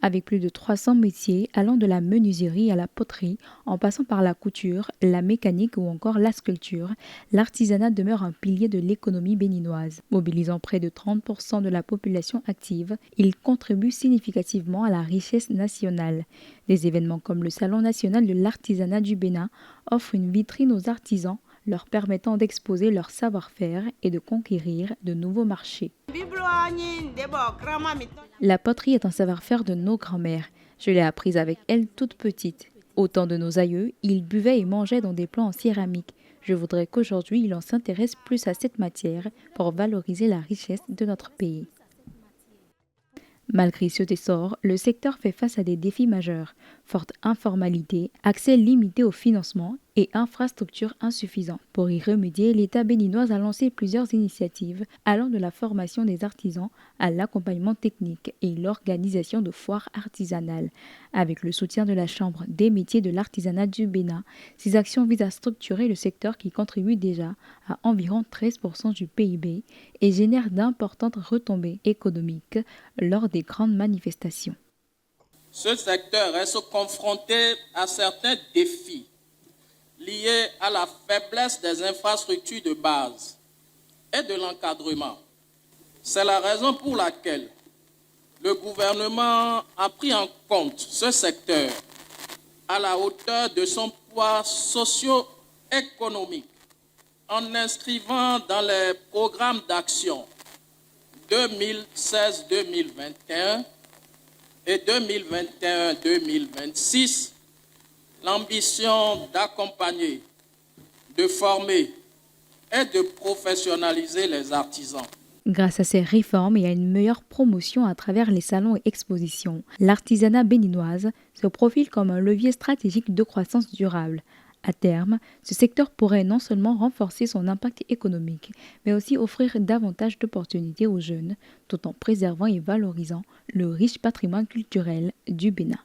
Avec plus de 300 métiers allant de la menuiserie à la poterie, en passant par la couture, la mécanique ou encore la sculpture, l'artisanat demeure un pilier de l'économie béninoise. Mobilisant près de 30% de la population active, il contribue significativement à la richesse nationale. Des événements comme le Salon national de l'artisanat du Bénin offrent une vitrine aux artisans, leur permettant d'exposer leur savoir-faire et de conquérir de nouveaux marchés. La poterie est un savoir-faire de nos grands-mères. Je l'ai apprise avec elles toute petite. Au temps de nos aïeux, ils buvaient et mangeaient dans des plats en céramique. Je voudrais qu'aujourd'hui, l'on s'intéresse plus à cette matière pour valoriser la richesse de notre pays. Malgré cet essor, le secteur fait face à des défis majeurs. Forte informalité, accès limité au financement et infrastructures insuffisantes. Pour y remédier, l'État béninois a lancé plusieurs initiatives allant de la formation des artisans à l'accompagnement technique et l'organisation de foires artisanales. Avec le soutien de la Chambre des métiers de l'artisanat du Bénin, ces actions visent à structurer le secteur qui contribue déjà à environ 13% du PIB et génère d'importantes retombées économiques lors des grandes manifestations. Ce secteur reste confronté à certains défis liés à la faiblesse des infrastructures de base et de l'encadrement. C'est la raison pour laquelle le gouvernement a pris en compte ce secteur à la hauteur de son poids socio-économique en inscrivant dans les programmes d'action 2016-2021 et 2021-2026 l'ambition d'accompagner, de former et de professionnaliser les artisans. Grâce à ces réformes et à une meilleure promotion à travers les salons et expositions, l'artisanat béninoise se profile comme un levier stratégique de croissance durable. À terme, ce secteur pourrait non seulement renforcer son impact économique, mais aussi offrir davantage d'opportunités aux jeunes, tout en préservant et valorisant le riche patrimoine culturel du Bénin.